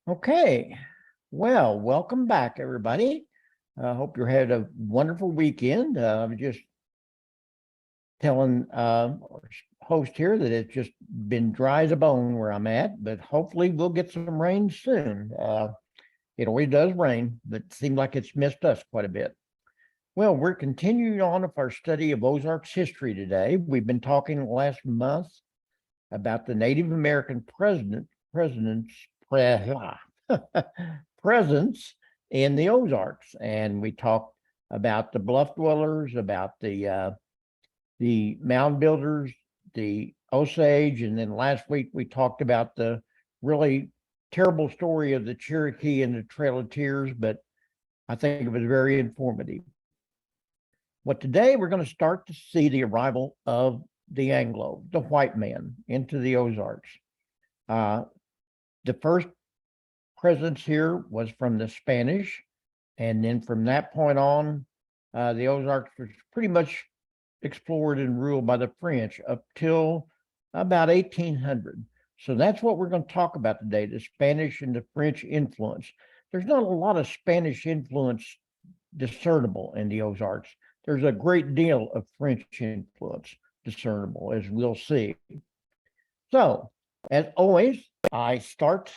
Okay, well, welcome back, everybody. I hope you had a wonderful weekend. I was just telling our host here that it's just been dry as a bone where I'm at, but hopefully we'll get some rain soon. It always does rain, but it seems like it's missed us quite a bit. Well, we're continuing on with our study of Ozarks history today. We've been talking last month about the Native American presidents, presence in the Ozarks, and we talked about the bluff dwellers, about the mound builders, the Osage, and then last week we talked about the really terrible story of the Cherokee and the Trail of Tears, but I think it was very informative. Well, today we're going to start to see the arrival of the Anglo, the white man, into the Ozarks. The first presence here was from the Spanish, and then from that point on, the Ozarks was pretty much explored and ruled by the French up till about 1800. So that's what we're going to talk about today, the Spanish and the French influence. There's not a lot of Spanish influence discernible in the Ozarks. There's a great deal of French influence discernible, as we'll see. So, as always, I start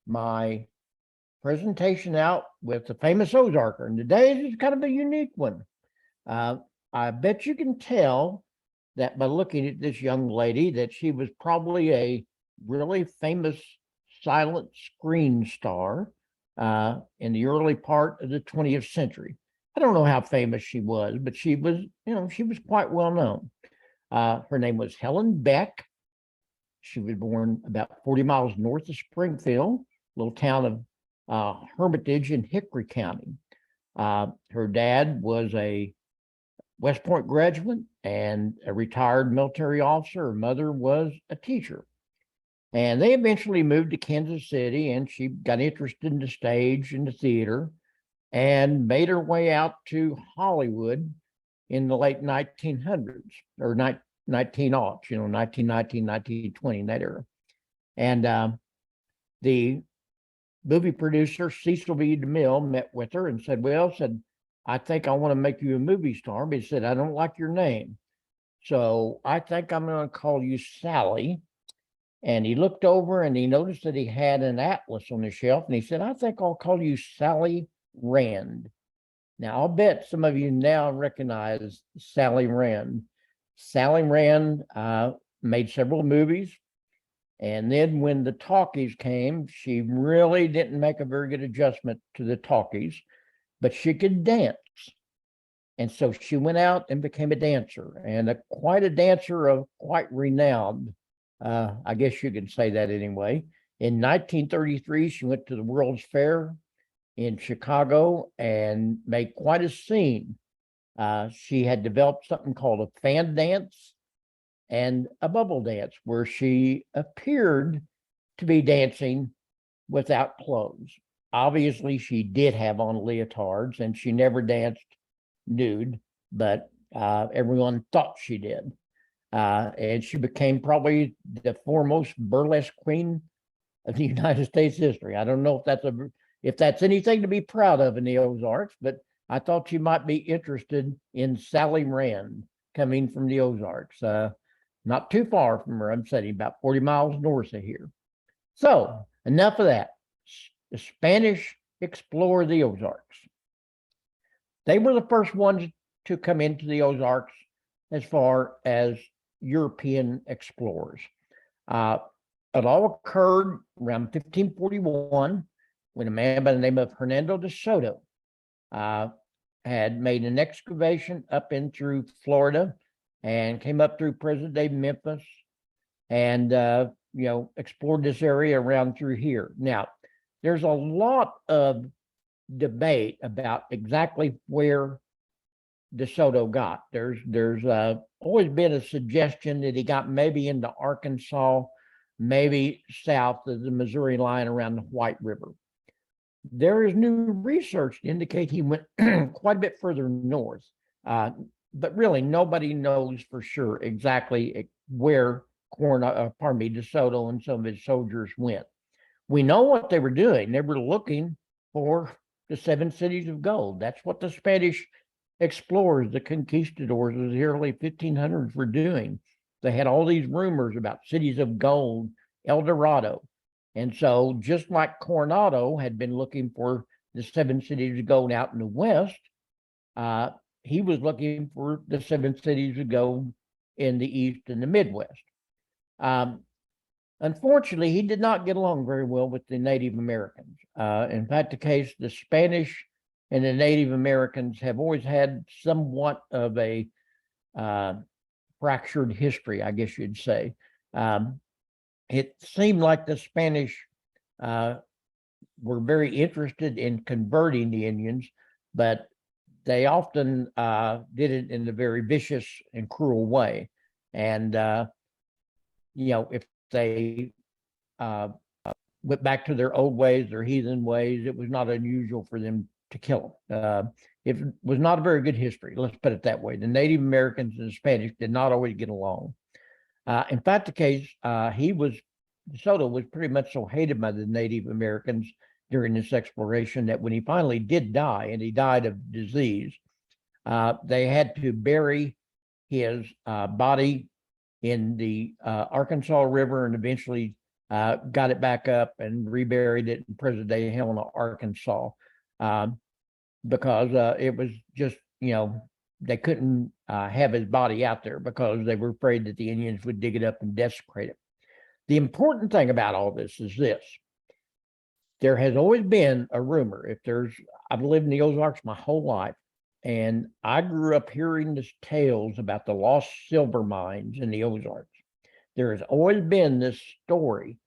my presentation out with the famous Ozarker, and today is kind of a unique one. I bet you can tell that by looking at this young lady that she was probably a really famous silent screen star in the early part of the 20th century. I don't know how famous she was, but she was, she was quite well known. Her name was Helen Beck. She was born about 40 miles north of Springfield, little town of Hermitage in Hickory County. Her dad was a West Point graduate and a retired military officer. Her mother was a teacher. And they eventually moved to Kansas City, and she got interested in the stage and the theater and made her way out to Hollywood in the late 1900s or 19-aughts, 1919, 1920, in that era. And the movie producer, Cecil B. DeMille, met with her and said, I think I want to make you a movie star. But he said, I don't like your name. So I think I'm going to call you Sally. And he looked over and he noticed that he had an atlas on the shelf. And he said, I think I'll call you Sally Rand. Now, I'll bet some of you now recognize Sally Rand. Sally Rand made several movies. And then when the talkies came, she really didn't make a very good adjustment to the talkies, but she could dance. And so she went out and became a dancer, and quite a dancer of quite renowned. I guess you can say that anyway. In 1933, she went to the World's Fair in Chicago and made quite a scene. She had developed something called a fan dance and a bubble dance, where she appeared to be dancing without clothes. Obviously, she did have on leotards, and she never danced nude, but everyone thought she did. And she became probably the foremost burlesque queen of the United States history. I don't know if that's anything to be proud of in the Ozarks, but I thought you might be interested in Sally Rand, coming from the Ozarks. Not too far from where I'm sitting, about 40 miles north of here. So enough of that. The Spanish explored the Ozarks. They were the first ones to come into the Ozarks as far as European explorers. It all occurred around 1541 when a man by the name of Hernando de Soto had made an excavation up in through Florida and came up through present-day Memphis and, explored this area around through here. Now, there's a lot of debate about exactly where DeSoto got. There's always been a suggestion that he got maybe into Arkansas, maybe south of the Missouri line around the White River. There is new research to indicate he went quite a bit further north, but really nobody knows for sure exactly where DeSoto and some of his soldiers went. We know what they were doing. They were looking for the seven cities of gold. That's what the Spanish explorers, the conquistadors of the early 1500s were doing. They had all these rumors about cities of gold, El Dorado. And so, just like Coronado had been looking for the seven cities of gold out in the West, he was looking for the seven cities of gold in the East and the Midwest. Unfortunately, he did not get along very well with the Native Americans. In fact, the case, the Spanish and the Native Americans have always had somewhat of a fractured history, I guess you'd say. It seemed like the Spanish were very interested in converting the Indians, but they often did it in a very vicious and cruel way. And, if they went back to their old ways, their heathen ways, it was not unusual for them to kill them. It was not a very good history, let's put it that way. The Native Americans and the Spanish did not always get along. In fact, the case, DeSoto was pretty much so hated by the Native Americans during this exploration that when he finally did die, and he died of disease, they had to bury his body in the Arkansas River, and eventually got it back up and reburied it in present-day Helena, Arkansas, because it was just, they couldn't have his body out there because they were afraid that the Indians would dig it up and desecrate it. The important thing about all this is this. There has always been a rumor. I've lived in the Ozarks my whole life, and I grew up hearing these tales about the lost silver mines in the Ozarks. There has always been this story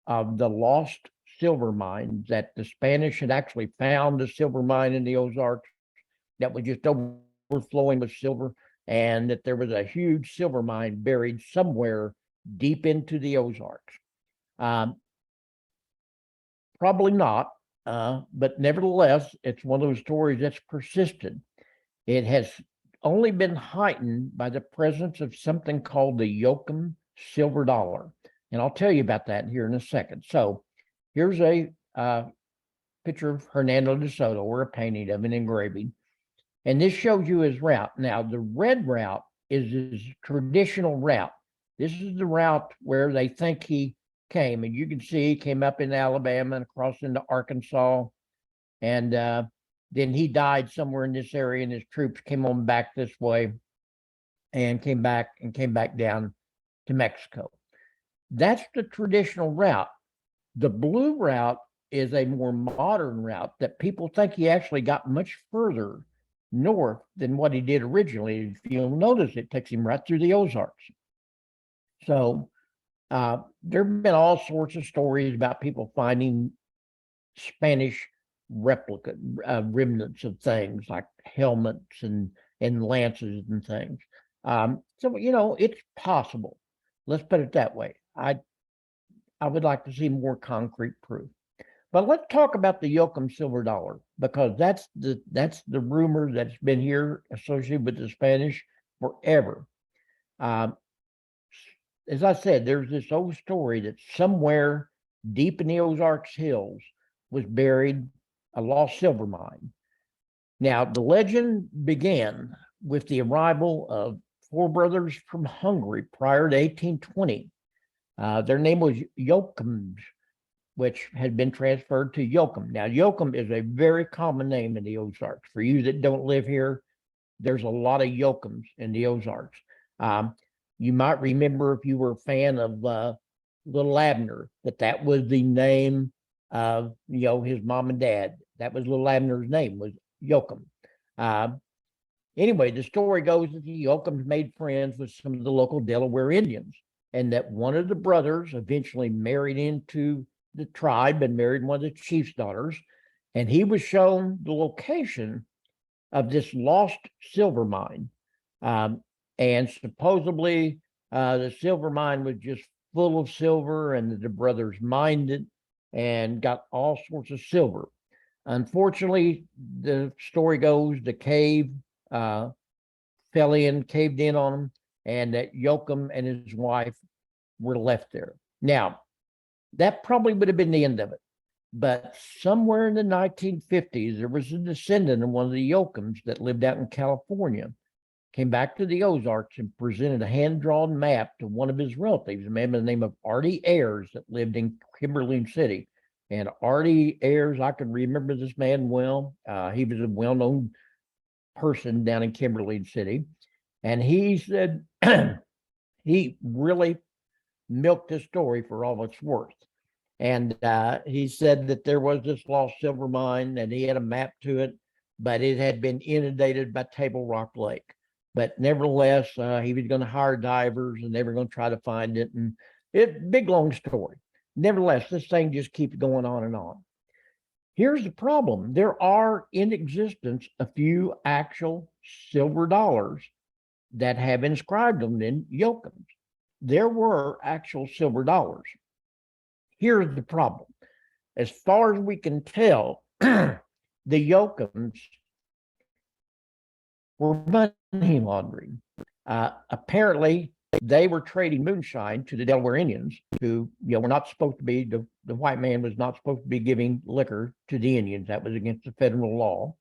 of the lost silver mines, that the Spanish had actually found a silver mine in the Ozarks that was just overflowing with silver, and that there was a huge silver mine buried somewhere deep into the Ozarks. Probably not, but nevertheless, it's one of those stories that's persisted. It has only been heightened by the presence of something called the Yocum silver dollar. And I'll tell you about that here in a second. So here's a picture of Hernando DeSoto, or a painting of an engraving. And this shows you his route. Now, the red route is his traditional route. This is the route where they think he came. And you can see he came up in Alabama and across into Arkansas. And then he died somewhere in this area, and his troops came on back this way and came back down to Mexico. That's the traditional route. The blue route is a more modern route that people think he actually got much further north than what he did originally. If you'll notice, it takes him right through the Ozarks. So there have been all sorts of stories about people finding Spanish replica remnants of things like helmets and lances and things. So it's possible. Let's put it that way. I would like to see more concrete proof. But let's talk about the Yocum silver dollar, because that's the rumor that's been here associated with the Spanish forever. As I said, there's this old story that somewhere deep in the Ozarks Hills was buried a lost silver mine. Now, the legend began with the arrival of four brothers from Hungary prior to 1820. Their name was Yocums, which had been transferred to Yocum. Now, Yocum is a very common name in the Ozarks. For you that don't live here, there's a lot of Yocums in the Ozarks. You might remember, if you were a fan of Little Abner, that was the name of his mom and dad. That was Little Abner's name, was Yocum. Anyway, the story goes that the Yocums made friends with some of the local Delaware Indians, and that one of the brothers eventually married into the tribe and married one of the chief's daughters, and he was shown the location of this lost silver mine. And supposedly the silver mine was just full of silver, and the brothers mined it and got all sorts of silver. Unfortunately, the story goes the cave caved in on them, and that Yocum and his wife were left there. Now, that probably would have been the end of it. But somewhere in the 1950s, there was a descendant of one of the Yocums that lived out in California, came back to the Ozarks and presented a hand-drawn map to one of his relatives, a man by the name of Artie Ayers that lived in Kimberly City. And Artie Ayers, I can remember this man well. He was a well-known person down in Kimberly City. And he said he really milked his story for all it's worth. And he said that there was this lost silver mine and he had a map to it, but it had been inundated by Table Rock Lake. But nevertheless, he was going to hire divers and they were going to try to find it. And big, long story. Nevertheless, this thing just keeps going on and on. Here's the problem. There are in existence a few actual silver dollars that have inscribed them in Yocums. There were actual silver dollars. Here's the problem. As far as we can tell, the Yocums were money laundering. Apparently, they were trading moonshine to the Delaware Indians, who were not supposed to be, the white man was not supposed to be giving liquor to the Indians. That was against the federal law.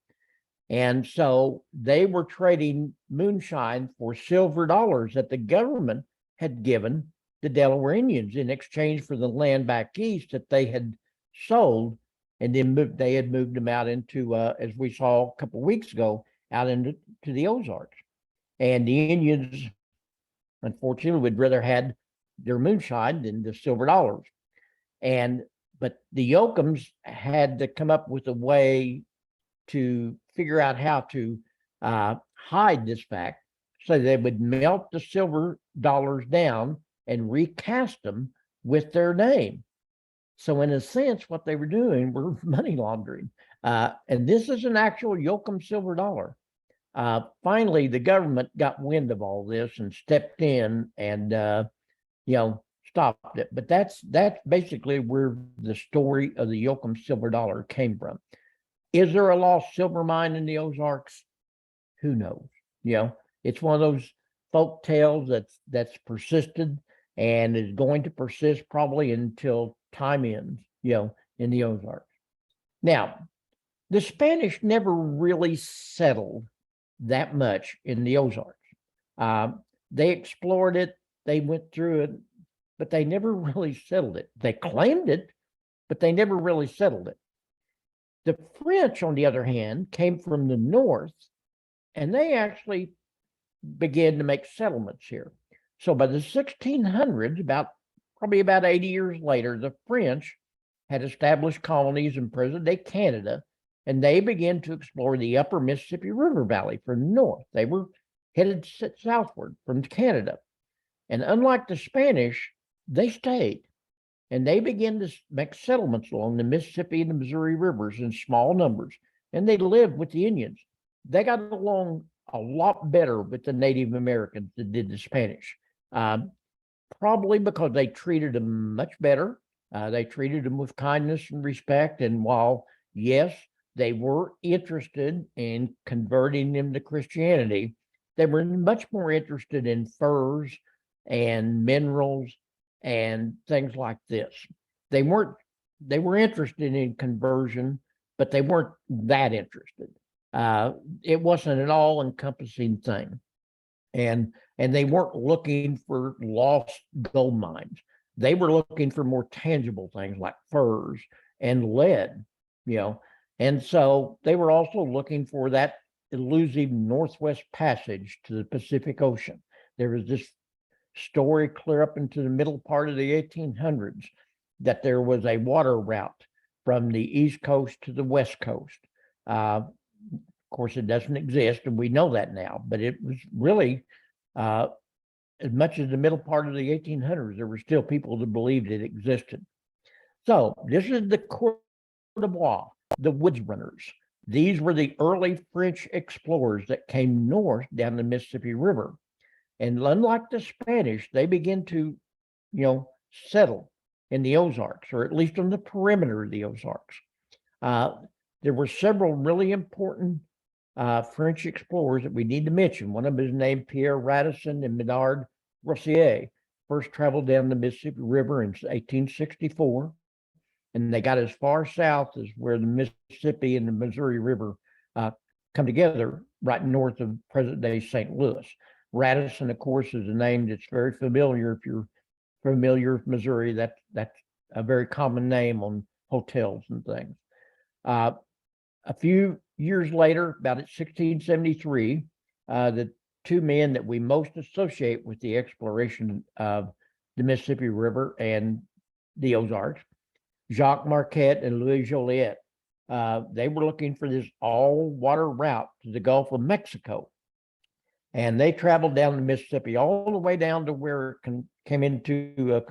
And so they were trading moonshine for silver dollars that the government had given the Delaware Indians in exchange for the land back east that they had sold, and then they had moved them out into, as we saw a couple of weeks ago, out into the Ozarks. And the Indians, unfortunately, would rather had their moonshine than the silver dollars. But the Yocums had to come up with a way to figure out how to hide this fact, so they would melt the silver dollars down and recast them with their name. So in a sense, what they were doing were money laundering. And this is an actual Yocum silver dollar. Finally, the government got wind of all this and stepped in and, stopped it. But that's basically where the story of the Yocum silver dollar came from. Is there a lost silver mine in the Ozarks? Who knows? It's one of those folk tales that's persisted and is going to persist probably until time ends, in the Ozarks. Now, the Spanish never really settled that much in the Ozarks. They explored it, they went through it, but they never really settled it. They claimed it, but they never really settled it. The French, on the other hand, came from the north, and they actually began to make settlements here. So by the 1600s, probably about 80 years later, the French had established colonies in present-day Canada, and they began to explore the upper Mississippi River Valley from the north. They were headed southward from Canada. And unlike the Spanish, they stayed. And they began to make settlements along the Mississippi and the Missouri rivers in small numbers. And they lived with the Indians. They got along a lot better with the Native Americans than did the Spanish. Probably because they treated them much better. They treated them with kindness and respect. And while, yes, they were interested in converting them to Christianity, they were much more interested in furs and minerals and things like this. They were interested in conversion, but they weren't that interested. It wasn't an all-encompassing thing. And they weren't looking for lost gold mines. They were looking for more tangible things like furs and lead, And so they were also looking for that elusive Northwest Passage to the Pacific Ocean. There was this story clear up into the middle part of the 1800s that there was a water route from the East Coast to the West Coast. Of course, it doesn't exist, and we know that now, but it was really, as much as the middle part of the 1800s, there were still people that believed it existed. So this is the Coeur de Bois, the woods runners. These were the early French explorers that came north down the Mississippi River. And unlike the Spanish, they began to, settle in the Ozarks, or at least on the perimeter of the Ozarks. There were several really important French explorers that we need to mention. One of them is named Pierre Radisson and Menard Rossier. first traveled down the Mississippi River in 1864, and they got as far south as where the Mississippi and the Missouri River come together, right north of present-day St. Louis. Radisson, of course, is a name that's very familiar. If you're familiar with Missouri, that's a very common name on hotels and things. A few years later, about 1673, the two men that we most associate with the exploration of the Mississippi River and the Ozarks, Jacques Marquette and Louis Joliet, they were looking for this all-water route to the Gulf of Mexico. And they traveled down the Mississippi all the way down to where it came into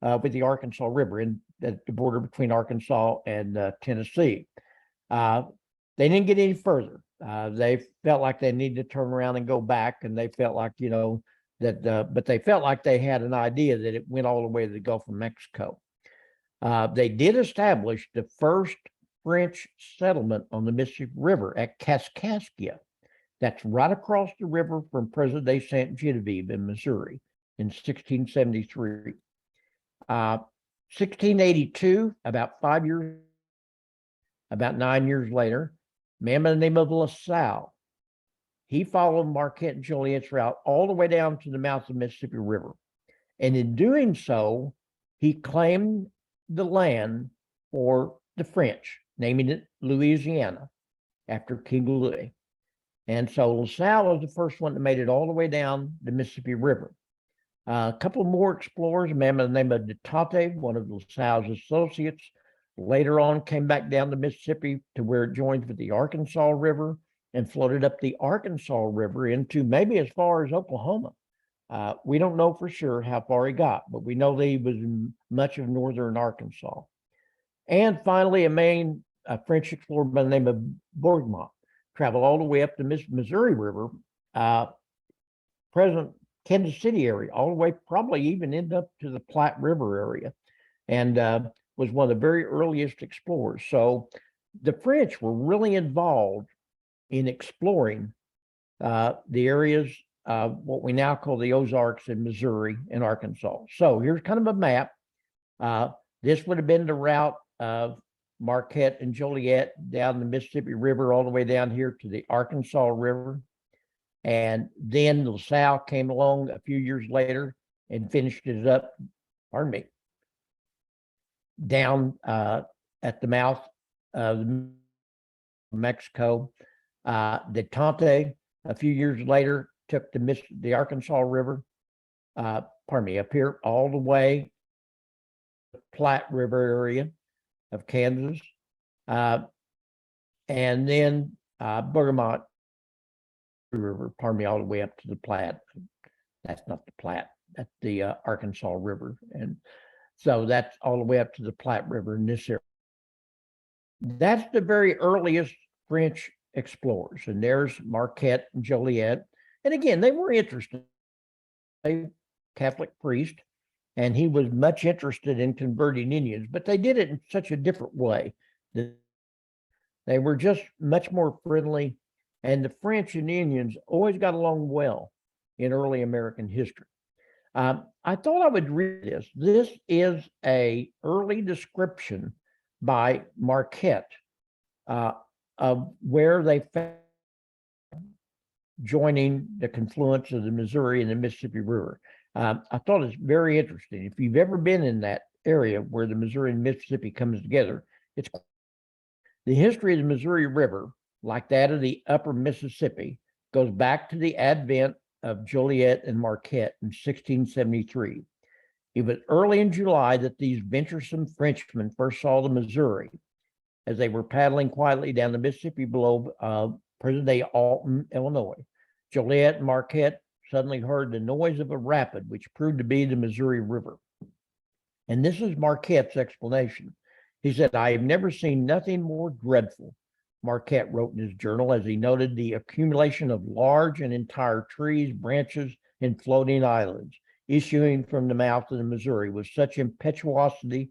with the Arkansas River at the border between Arkansas and Tennessee. They didn't get any further. They felt like they needed to turn around and go back, and they felt like, but they felt like they had an idea that it went all the way to the Gulf of Mexico. They did establish the first French settlement on the Mississippi River at Kaskaskia. That's right across the river from present-day St. Genevieve in Missouri in 1673. 1682, about 9 years later, a man by the name of LaSalle, he followed Marquette and Joliet's route all the way down to the mouth of the Mississippi River. And in doing so, he claimed the land for the French, naming it Louisiana after King Louis. And so LaSalle was the first one that made it all the way down the Mississippi River. A couple more explorers, a man by the name of Detente, one of LaSalle's associates, later on came back down the Mississippi to where it joins with the Arkansas River and floated up the Arkansas River into maybe as far as Oklahoma. We don't know for sure how far he got, but we know that he was in much of northern Arkansas. And finally, a French explorer by the name of Bourgmont traveled all the way up the Missouri River, present Kansas City area, all the way, probably even end up to the Platte River area, and was one of the very earliest explorers. So the French were really involved in exploring the areas of what we now call the Ozarks in Missouri and Arkansas. So here's kind of a map. This would have been the route of Marquette and Joliet down the Mississippi River all the way down here to the Arkansas River. And then LaSalle came along a few years later and finished it up, down at the mouth of Mexico. Detente, a few years later, took the Arkansas River, up here all the way to the Platte River area of Kansas. And then Bourgmont River, all the way up to the Platte. That's not the Platte, that's the Arkansas River. And so that's all the way up to the Platte River in this area. That's the very earliest French explorers. And there's Marquette and Joliet. And again, they were interested. A Catholic priest, and he was much interested in converting Indians, but they did it in such a different way. They were just much more friendly, and the French and the Indians always got along well in early American history. I thought I would read this. This is an early description by Marquette of where they found joining the confluence of the Missouri and the Mississippi River. I thought it's very interesting. If you've ever been in that area where the Missouri and Mississippi comes together, it's the history of the Missouri River, like that of the upper Mississippi, goes back to the advent of Joliet and Marquette in 1673. It was early in July that these venturesome Frenchmen first saw the Missouri as they were paddling quietly down the Mississippi below present-day Alton, Illinois. Joliet and Marquette suddenly heard the noise of a rapid, which proved to be the Missouri River. And this is Marquette's explanation. He said, "I have never seen nothing more dreadful," Marquette wrote in his journal, as he noted the accumulation of large and entire trees, branches, and floating islands issuing from the mouth of the Missouri with such impetuosity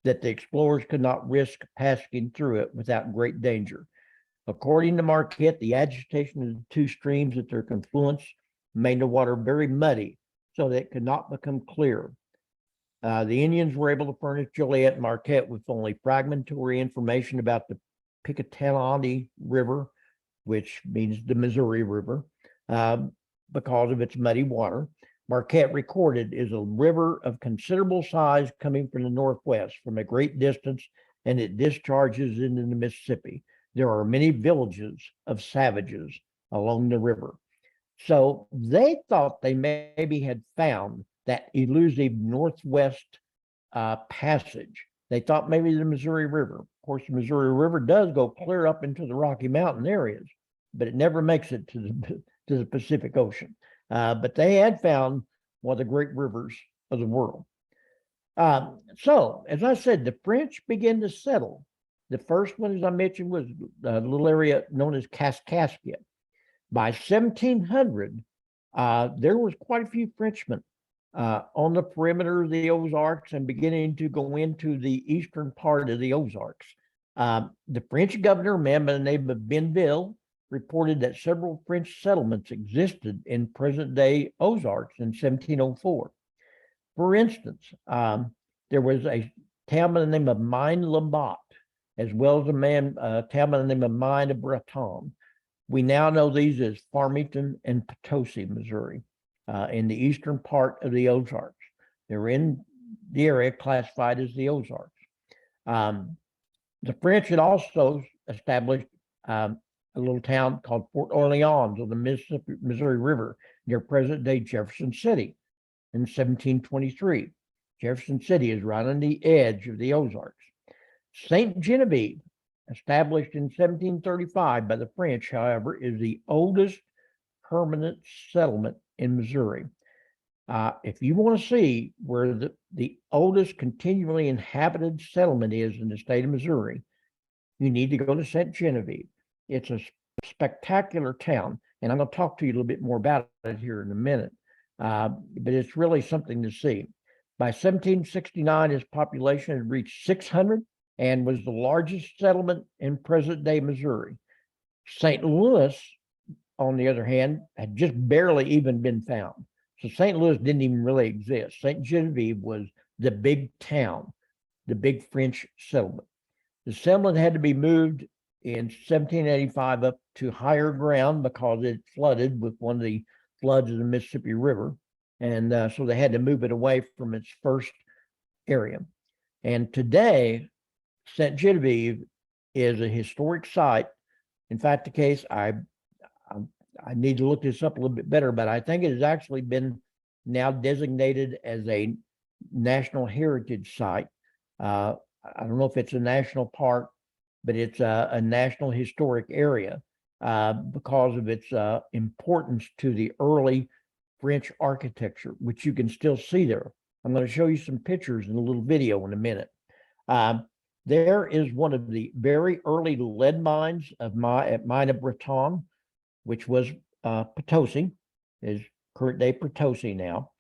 that the explorers could not risk passing through it without great danger. According to Marquette, the agitation of the two streams at their confluence made the water very muddy, so that it could not become clear. The Indians were able to furnish Joliet and Marquette with only fragmentary information about the Picatinny River, which means the Missouri River, because of its muddy water. Marquette recorded is a river of considerable size coming from the northwest from a great distance, and it discharges into the Mississippi. There are many villages of savages along the river. So they thought they maybe had found that elusive northwest passage. They thought maybe the Missouri River. Of course, the Missouri River does go clear up into the Rocky Mountain areas, but it never makes it to the Pacific Ocean. But they had found one of the great rivers of the world. So, as I said, the French began to settle. The first one, as I mentioned, was a little area known as Kaskaskia. By 1700, there was quite a few Frenchmen on the perimeter of the Ozarks and beginning to go into the eastern part of the Ozarks. The French governor, a man by the name of Bienville, reported that several French settlements existed in present-day Ozarks in 1704. For instance, there was a town by the name of Maine-Lambat, as well as a town by the name of Maine-Breton. We now know these as Farmington and Potosi, Missouri, in the eastern part of the Ozarks. They're in the area classified as the Ozarks. The French had also established a little town called Fort Orleans on the Missouri River near present-day Jefferson City in 1723. Jefferson City is right on the edge of the Ozarks. St. Genevieve, established in 1735 by the French, however, is the oldest permanent settlement in Missouri. If you want to see where the oldest continually inhabited settlement is in the state of Missouri, you need to go to St. Genevieve. It's a spectacular town, and I'm going to talk to you a little bit more about it here in a minute, but it's really something to see. By 1769, its population had reached 600 and was the largest settlement in present-day Missouri. St. Louis, on the other hand, had just barely even been found. So St. Louis didn't even really exist. St. Genevieve was the big town, the big French settlement. The settlement had to be moved in 1785 up to higher ground because it flooded with one of the floods of the Mississippi River. And so they had to move it away from its first area. And today, St. Genevieve is a historic site. In fact, the case, I need to look this up a little bit better, but I think it has actually been now designated as a National Heritage Site. I don't know if it's a national park, but it's a national historic area because of its importance to the early French architecture, which you can still see there. I'm going to show you some pictures in a little video in a minute. There is one of the very early lead mines at Maine-Breton, which was Potosi, is current day Potosi now.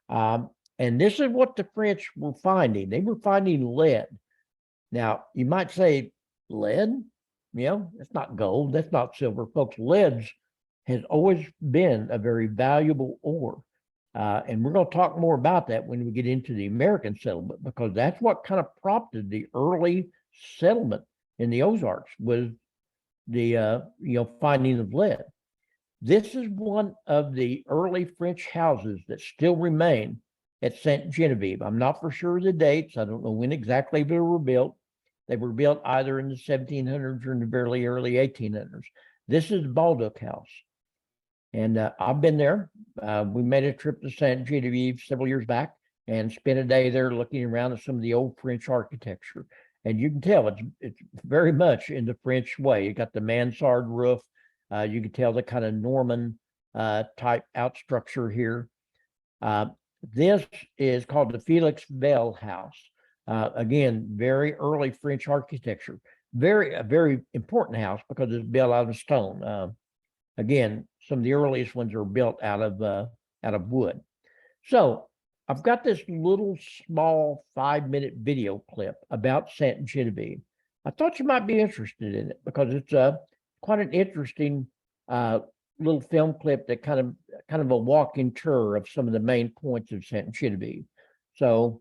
And this is what the French were finding. They were finding lead. Now, you might say, lead? You know, it's not gold, that's not silver. Folks, lead has always been a very valuable ore. And we're going to talk more about that when we get into the American settlement, because that's what kind of prompted the early settlement in the Ozarks was the finding of lead. This is one of the early French houses that still remain at St. Genevieve. I'm not for sure of the dates. I don't know when exactly they were built. They were built either in the 1700s or in the very early 1800s. This is Baldock House. And I've been there. We made a trip to St. Genevieve several years back and spent a day there looking around at some of the old French architecture. And you can tell it's very much in the French way. You got the mansard roof. You can tell the kind of Norman type out structure here. This is called the Felix Bell House. Again, very early French architecture. A very important house because it's built out of stone. Again, some of the earliest ones are built out of wood. So I've got this little small 5-minute video clip about St. Genevieve. I thought you might be interested in it because it's quite an interesting little film clip that kind of a walking tour of some of the main points of St. Genevieve. So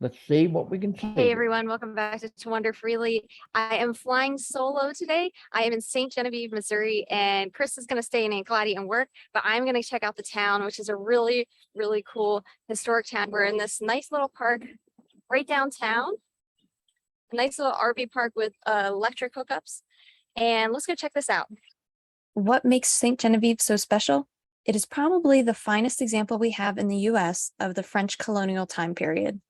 let's see what we can see. Hey everyone, welcome back to Wander Freely. I am flying solo today. I am in St. Genevieve, Missouri, and Chris is going to stay in Aunt Gladys and work, but I'm going to check out the town, which is a really, really cool historic town. We're in this nice little park right downtown, a nice little RV park with electric hookups. And let's go check this out. What makes St. Genevieve so special? It is probably the finest example we have in the US of the French colonial time period.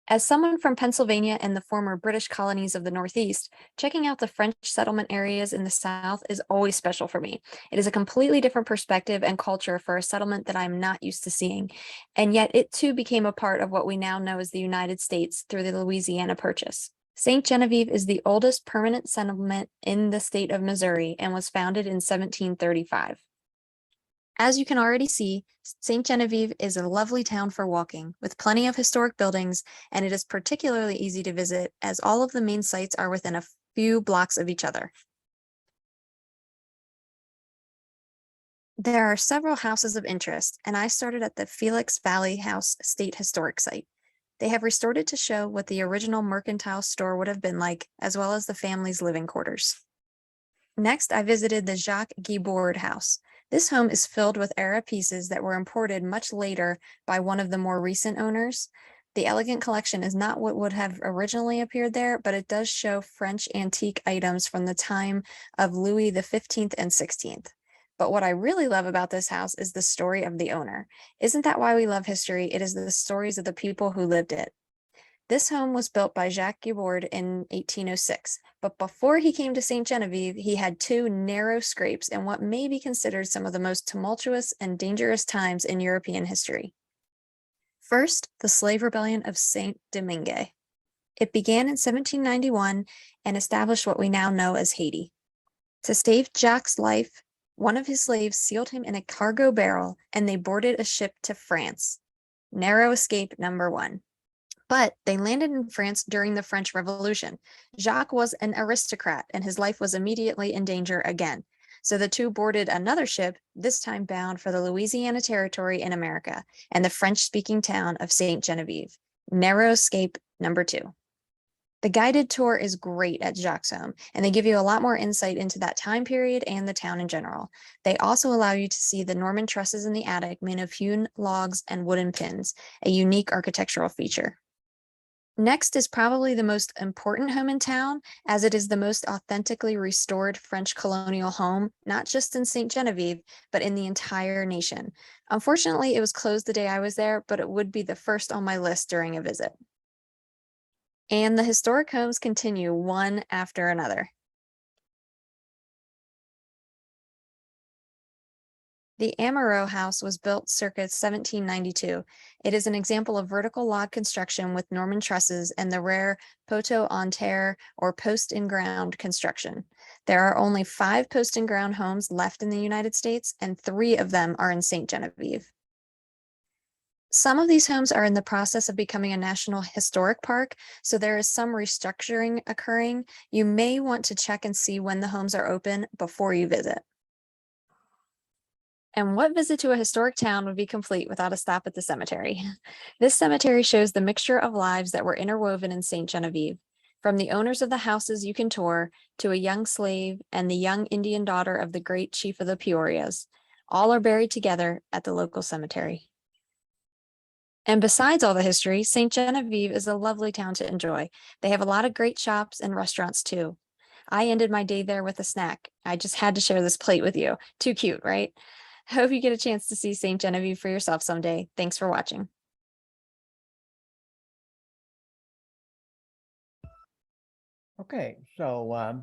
As someone from Pennsylvania and the former British colonies of the Northeast, checking out the French settlement areas in the South is always special for me. It is a completely different perspective and culture for a settlement that I'm not used to seeing. And yet it too became a part of what we now know as the United States through the Louisiana Purchase. St. Genevieve is the oldest permanent settlement in the state of Missouri and was founded in 1735. As you can already see, St. Genevieve is a lovely town for walking, with plenty of historic buildings, and it is particularly easy to visit as all of the main sites are within a few blocks of each other. There are several houses of interest, and I started at the Felix Valley House State Historic Site. They have restored it to show what the original mercantile store would have been like, as well as the family's living quarters. Next, I visited the Jacques Guibord house. This home is filled with era pieces that were imported much later by one of the more recent owners. The elegant collection is not what would have originally appeared there, but it does show French antique items from the time of Louis XV and XVI. But what I really love about this house is the story of the owner. Isn't that why we love history? It is the stories of the people who lived it. This home was built by Jacques Guibord in 1806, but before he came to St. Genevieve, he had two narrow scrapes in what may be considered some of the most tumultuous and dangerous times in European history. First, the slave rebellion of Saint Domingue. It began in 1791 and established what we now know as Haiti. To save Jacques' life, one of his slaves sealed him in a cargo barrel and they boarded a ship to France. Narrow escape number one. But they landed in France during the French Revolution. Jacques was an aristocrat and his life was immediately in danger again. So the two boarded another ship, this time bound for the Louisiana Territory in America and the French-speaking town of St. Genevieve. Narrow escape number two. The guided tour is great at Jacques' home, and they give you a lot more insight into that time period and the town in general. They also allow you to see the Norman trusses in the attic made of hewn logs and wooden pins, a unique architectural feature. Next is probably the most important home in town, as it is the most authentically restored French colonial home, not just in St. Genevieve, but in the entire nation. Unfortunately, it was closed the day I was there, but it would be the first on my list during a visit. And the historic homes continue one after another. The Amaro House was built circa 1792. It is an example of vertical log construction with Norman trusses and the rare poteau en terre or post-in-ground construction. There are only 5 post-in-ground homes left in the United States, and 3 of them are in St. Genevieve. Some of these homes are in the process of becoming a National Historic Park, so there is some restructuring occurring. You may want to check and see when the homes are open before you visit. And what visit to a historic town would be complete without a stop at the cemetery? This cemetery shows the mixture of lives that were interwoven in St. Genevieve, from the owners of the houses you can tour to a young slave and the young Indian daughter of the great chief of the Peorias. All are buried together at the local cemetery. And besides all the history, St. Genevieve is a lovely town to enjoy. They have a lot of great shops and restaurants too. I ended my day there with a snack. I just had to share this plate with you. Too cute, right? Hope you get a chance to see St. Genevieve for yourself someday. Thanks for watching. Okay, so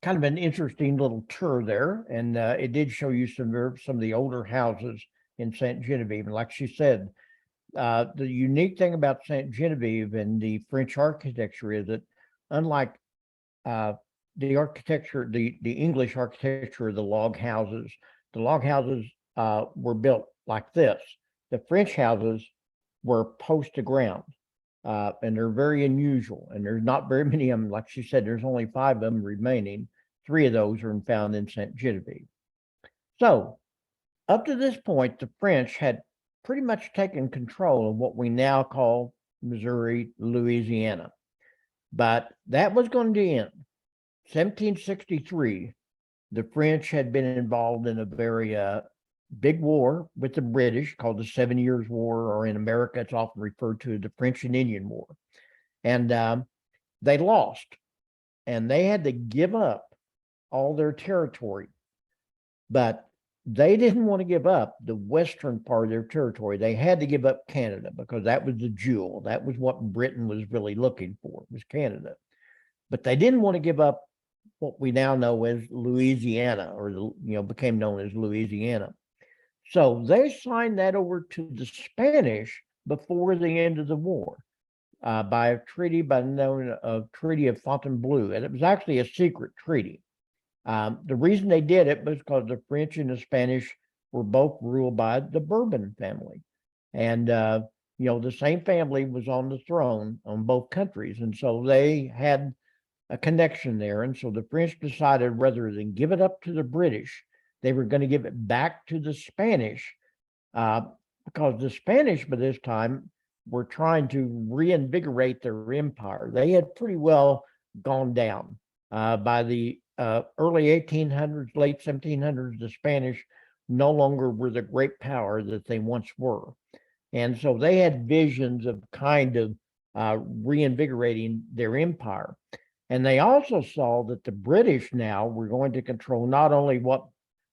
kind of an interesting little tour there, and it did show you some of the older houses in St. Genevieve. And like she said, the unique thing about St. Genevieve and the French architecture is that, unlike the architecture, the English architecture of the log houses were built like this. The French houses were post to ground, and they're very unusual. And there's not very many of them. Like she said, there's only 5 of them remaining. 3 of those are found in St. Genevieve. So up to this point, the French had pretty much taken control of what we now call Missouri, Louisiana. But that was going to end. 1763, the French had been involved in a very big war with the British called the 7 Years' War, or in America, it's often referred to as the French and Indian War. And they lost, and they had to give up all their territory. But they didn't want to give up the western part of their territory. They had to give up Canada because that was the jewel. That was what Britain was really looking for, was Canada. But they didn't want to give up what we now know as Louisiana, or became known as Louisiana. So they signed that over to the Spanish before the end of the war by a treaty known as Treaty of Fontainebleau, and it was actually a secret treaty. The reason they did it was because the French and the Spanish were both ruled by the Bourbon family. And, the same family was on the throne on both countries. And so they had a connection there. And so the French decided rather than give it up to the British, they were going to give it back to the Spanish because the Spanish by this time were trying to reinvigorate their empire. They had pretty well gone down by the early 1800s, late 1700s. The Spanish no longer were the great power that they once were. And so they had visions of kind of reinvigorating their empire. And they also saw that the British now were going to control not only what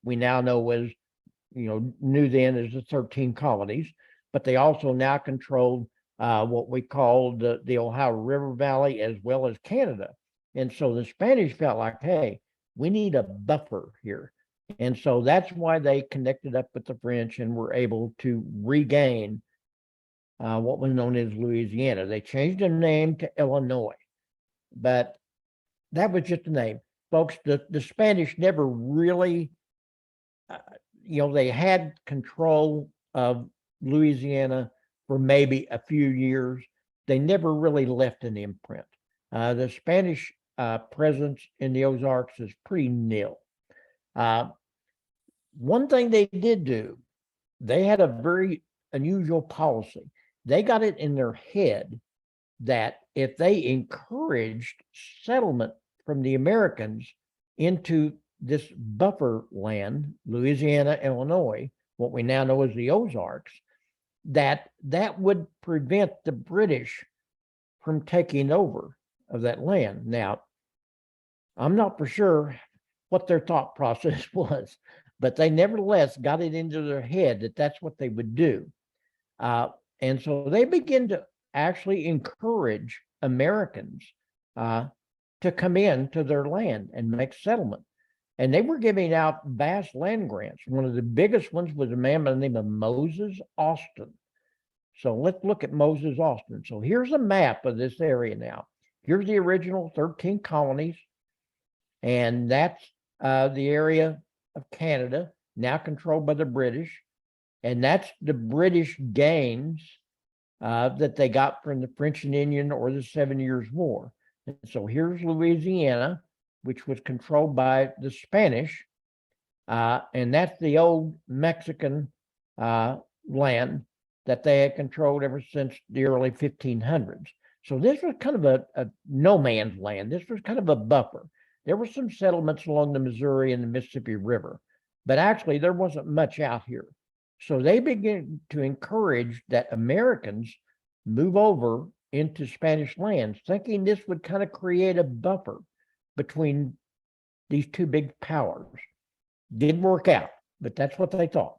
we now know as, knew then as the 13 colonies, but they also now controlled what we called the Ohio River Valley as well as Canada. And so the Spanish felt like, hey, we need a buffer here. And so that's why they connected up with the French and were able to regain what was known as Louisiana. They changed the name to Illinois, but that was just a name. Folks, the Spanish never really, they had control of Louisiana for maybe a few years. They never really left an imprint. The Spanish presence in the Ozarks is pretty nil. One thing they did do, they had a very unusual policy. They got it in their head that if they encouraged settlement from the Americans into this buffer land, Louisiana, Illinois, what we now know as the Ozarks, that would prevent the British from taking over of that land. Now, I'm not for sure what their thought process was, but they nevertheless got it into their head that that's what they would do. And so they began to actually encourage Americans to come in to their land and make settlement. And they were giving out vast land grants. One of the biggest ones was a man by the name of Moses Austin. So let's look at Moses Austin. So here's a map of this area now. Here's the original 13 colonies. And that's the area of Canada, now controlled by the British. And that's the British gains that they got from the French and Indian or the 7 Years' War. And so here's Louisiana, which was controlled by the Spanish. And that's the old Mexican land that they had controlled ever since the early 1500s. So this was kind of a no man's land. This was kind of a buffer. There were some settlements along the Missouri and the Mississippi River, but actually there wasn't much out here. So they began to encourage that Americans move over into Spanish lands, thinking this would kind of create a buffer between these two big powers. Didn't work out, but that's what they thought.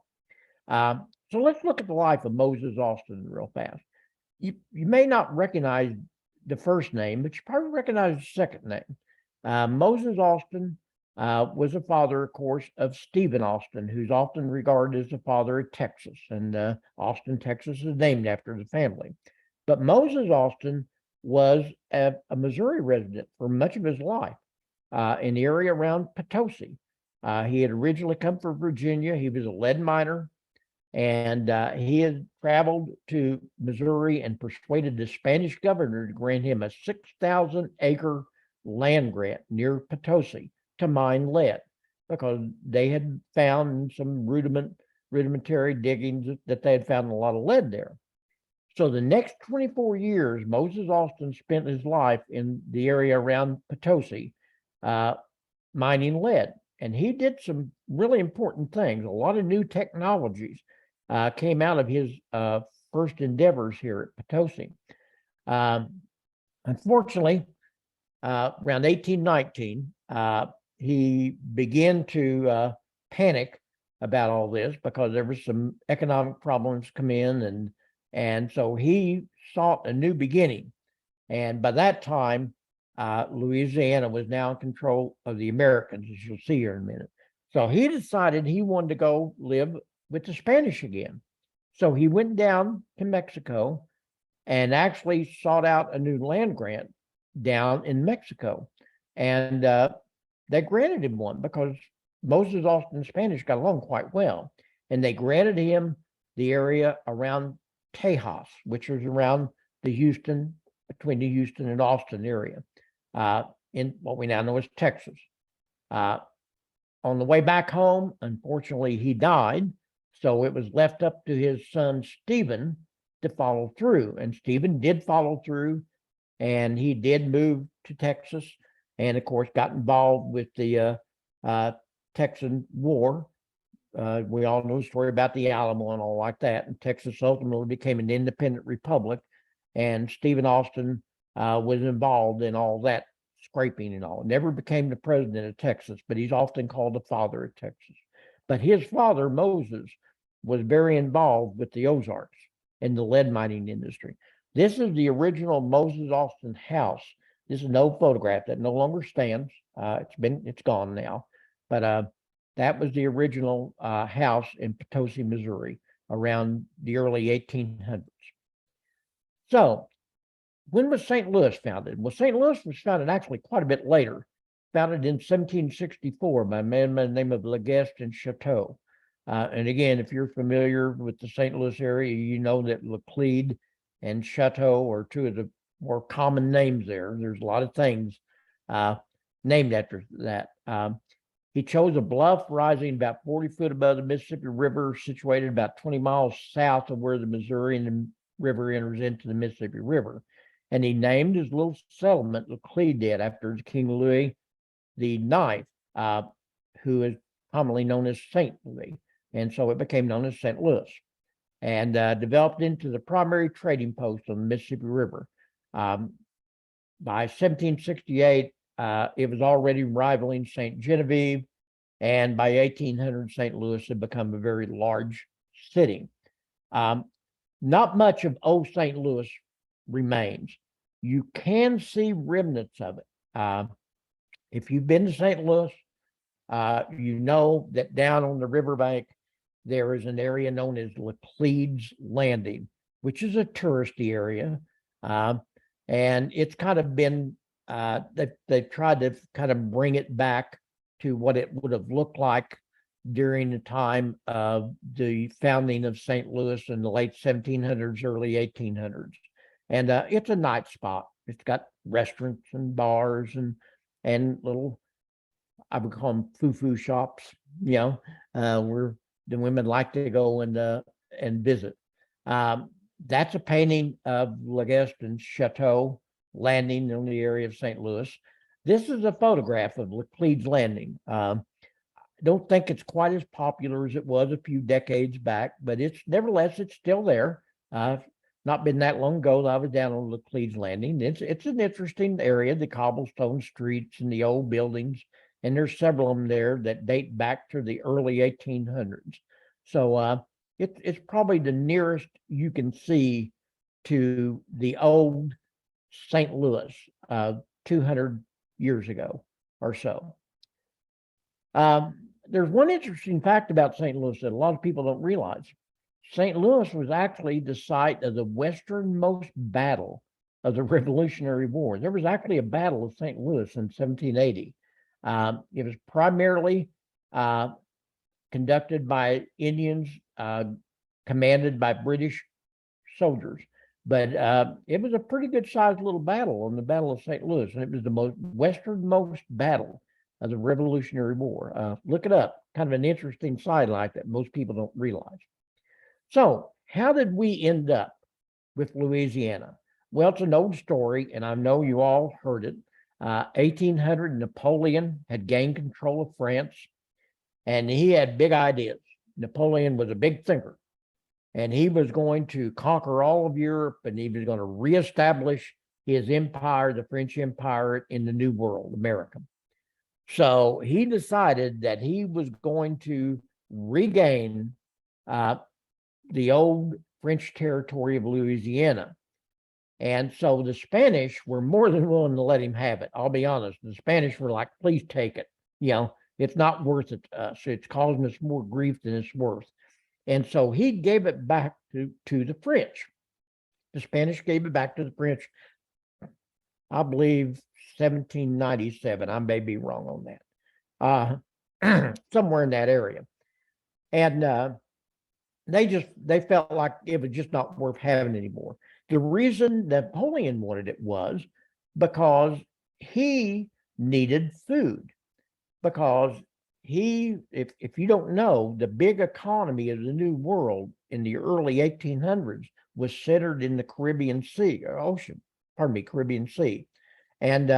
So let's look at the life of Moses Austin real fast. You may not recognize the first name, but you probably recognize the second name. Moses Austin was a father, of course, of Stephen Austin, who's often regarded as the father of Texas. And Austin, Texas is named after the family. But Moses Austin was a Missouri resident for much of his life in the area around Potosi. He had originally come from Virginia. He was a lead miner. And he had traveled to Missouri and persuaded the Spanish governor to grant him a 6,000-acre land grant near Potosi. to mine lead because they had found some rudimentary diggings that they had found a lot of lead there. So the next 24 years, Moses Austin spent his life in the area around Potosi, mining lead. And he did some really important things. A lot of new technologies came out of his first endeavors here at Potosi. Unfortunately, around 1819, he began to panic about all this because there was some economic problems come in, and so he sought a new beginning. And by that time, Louisiana was now in control of the Americans, as you'll see here in a minute. So he decided he wanted to go live with the Spanish again. So he went down to Mexico and actually sought out a new land grant down in Mexico. And they granted him one because Moses Austin and Spanish got along quite well. And they granted him the area around Tejas, which was around between the Houston and Austin area, in what we now know as Texas. On the way back home, unfortunately, he died. So it was left up to his son, Stephen, to follow through. And Stephen did follow through, and he did move to Texas and, of course, got involved with the Texan War. We all know the story about the Alamo and all like that. And Texas ultimately became an independent republic. And Stephen Austin was involved in all that scraping and all. Never became the president of Texas, but he's often called the father of Texas. But his father, Moses, was very involved with the Ozarks in the lead mining industry. This is the original Moses Austin house. This is an old photograph that no longer stands. It's gone now. But that was the original house in Potosi, Missouri, around the early 1800s. So when was St. Louis founded? Well, St. Louis was founded actually quite a bit later, founded in 1764 by a man by the name of Leguest and Chateau. And again, if you're familiar with the St. Louis area, you know that Laclede and Chateau are two of the more common names there. There's a lot of things named after that. He chose a bluff rising about 40 feet above the Mississippi River, situated about 20 miles south of where the Missouri and the river enters into the Mississippi River. And he named his little settlement, Laclede did, after King Louis the Ninth, who is commonly known as St. Louis. And so it became known as St. Louis, and developed into the primary trading post on the Mississippi River. By 1768, it was already rivaling St. Genevieve, and by 1800, St. Louis had become a very large city. Not much of old St. Louis remains. You can see remnants of it. If you've been to St. Louis, you know that down on the riverbank, there is an area known as Laclede's Landing, which is a touristy area. And it's kind of been, they've tried to kind of bring it back to what it would have looked like during the time of the founding of St. Louis in the late 1700s, early 1800s. And it's a night spot. It's got restaurants and bars and little, I would call them foo-foo shops, where the women like to go and visit. That's a painting of Leguest and Chateau Landing in the area of St. Louis. This is a photograph of Laclede's Landing. I don't think it's quite as popular as it was a few decades back, but nevertheless, it's still there. Not been that long ago that I was down on Laclede's Landing. It's an interesting area, the cobblestone streets and the old buildings. And there's several of them there that date back to the early 1800s. So it's probably the nearest you can see to the old St. Louis 200 years ago or so. There's one interesting fact about St. Louis that a lot of people don't realize. St. Louis was actually the site of the westernmost battle of the Revolutionary War. There was actually a battle of St. Louis in 1780. It was primarily conducted by Indians, commanded by British soldiers. But it was a pretty good sized little battle on the Battle of St. Louis, and it was the most westernmost battle of the Revolutionary War. Look it up. Kind of an interesting sidelight that most people don't realize. So, how did we end up with Louisiana? Well, it's an old story, and I know you all heard it. 1800, Napoleon had gained control of France, and he had big ideas. Napoleon was a big thinker, and he was going to conquer all of Europe, and he was going to reestablish his empire, the French Empire, in the New World, America. So he decided that he was going to regain the old French territory of Louisiana. And so the Spanish were more than willing to let him have it. I'll be honest. The Spanish were like, please take it. It's not worth it to us. It's causing us more grief than it's worth. And so he gave it back to the French. The Spanish gave it back to the French, I believe 1797. I may be wrong on that. Somewhere in that area. And they felt like it was just not worth having anymore. The reason Napoleon wanted it was because he needed food. Because if you don't know, the big economy of the New World in the early 1800s was centered in the Caribbean Sea, or ocean, Caribbean Sea. And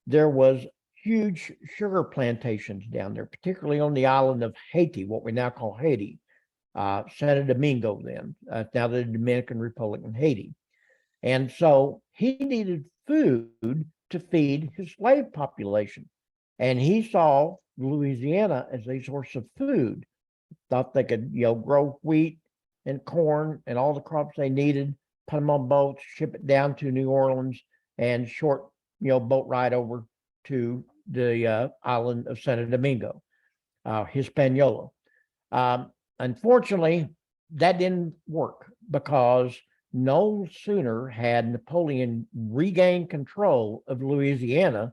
there was huge sugar plantations down there, particularly on the island of Haiti, what we now call Haiti. Santo Domingo then, now the Dominican Republic and Haiti. And so he needed food to feed his slave population. And he saw Louisiana as a source of food. Thought they could, grow wheat and corn and all the crops they needed, put them on boats, ship it down to New Orleans, and short, boat ride over to the island of Santo Domingo, Hispaniola. Unfortunately, that didn't work because no sooner had Napoleon regained control of Louisiana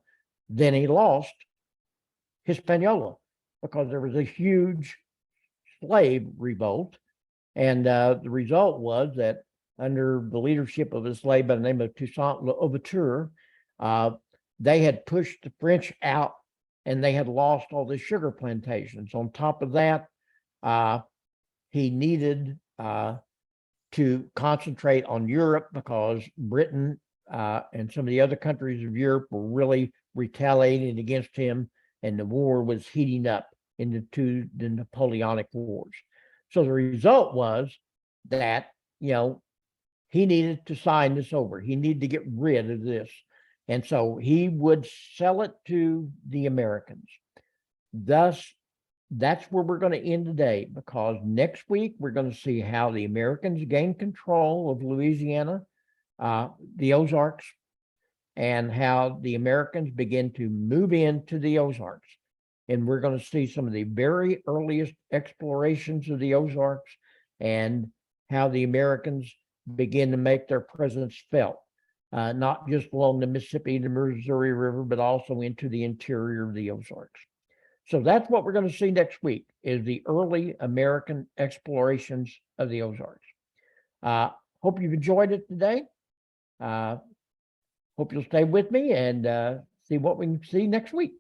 than he lost Hispaniola, because there was a huge slave revolt. And the result was that under the leadership of a slave by the name of Toussaint Louverture, they had pushed the French out, and they had lost all the sugar plantations. On top of that, he needed to concentrate on Europe because Britain and some of the other countries of Europe were really retaliating against him, and the war was heating up into the Napoleonic Wars. So the result was that, he needed to sign this over. He needed to get rid of this. And so he would sell it to the Americans. Thus, that's where we're going to end today, because next week we're going to see how the Americans gained control of Louisiana, the Ozarks, and how the Americans begin to move into the Ozarks. And we're going to see some of the very earliest explorations of the Ozarks and how the Americans begin to make their presence felt, not just along the Mississippi and the Missouri River, but also into the interior of the Ozarks. So that's what we're going to see next week, is the early American explorations of the Ozarks. Hope you've enjoyed it today. Hope you'll stay with me and see what we can see next week.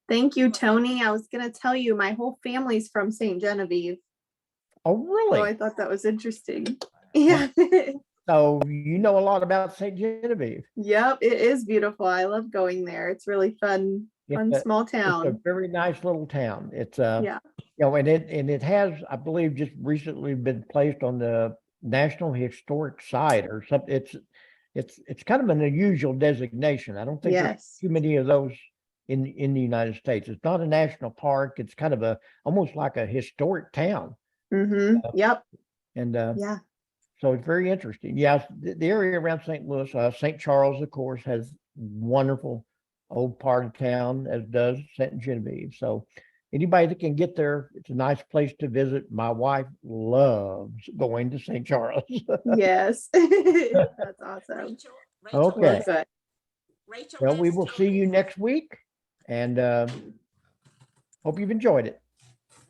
Thank you, Tony. I was going to tell you, my whole family's from St. Genevieve. Oh, really? So I thought that was interesting. Yeah. So you know a lot about St. Genevieve. Yep, it is beautiful. I love going there. It's really fun, small town. It's a very nice little town. It's yeah. And it has, I believe, just recently been placed on the National Historic Site or something. It's kind of an unusual designation. I don't think there's too many of those in the United States. It's not a national park. It's kind of almost like a historic town. Mm-hmm. Yep. And so it's very interesting. Yes, the area around St. Louis, St. Charles, of course, has wonderful old part of town, as does St. Genevieve. So anybody that can get there, it's a nice place to visit. My wife loves going to St. Charles. Yes, that's awesome. Okay. Rachel, well, we will see you next week, and hope you've enjoyed it.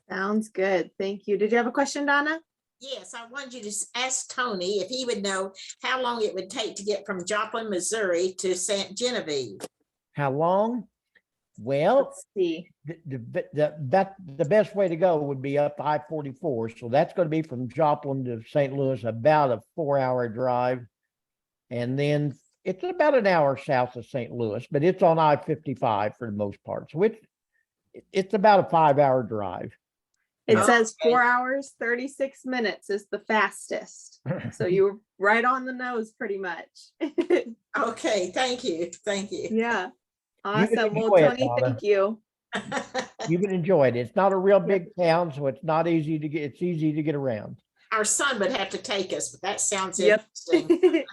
Sounds good. Thank you. Did you have a question, Donna? Yes, I wanted you to ask Tony if he would know how long it would take to get from Joplin, Missouri to St. Genevieve. How long? Well, Let's see. the best way to go would be up I-44. So that's going to be from Joplin to St. Louis, about a 4-hour drive. And then it's about an hour south of St. Louis, but it's on I-55 for the most part. So it's about a 5-hour drive. It Yeah. says Okay. 4 hours, 36 minutes is the fastest. So you were right on the nose pretty much. Okay, thank you. Thank you. Yeah. You can Awesome. Well, enjoy it, Tony, Donna. thank you. You can enjoy it. It's not a real big town, so it's not easy to get. It's easy to get around. Our son would have to take us, but that sounds Yep. interesting.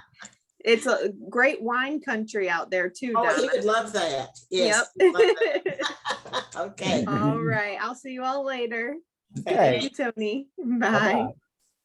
It's a great wine country out there too, Oh, he Donna. would love that. Yes. Yep. he'd love that. Okay. All right. I'll see you all later. Okay. Thank you, Tony. Bye. Bye-bye.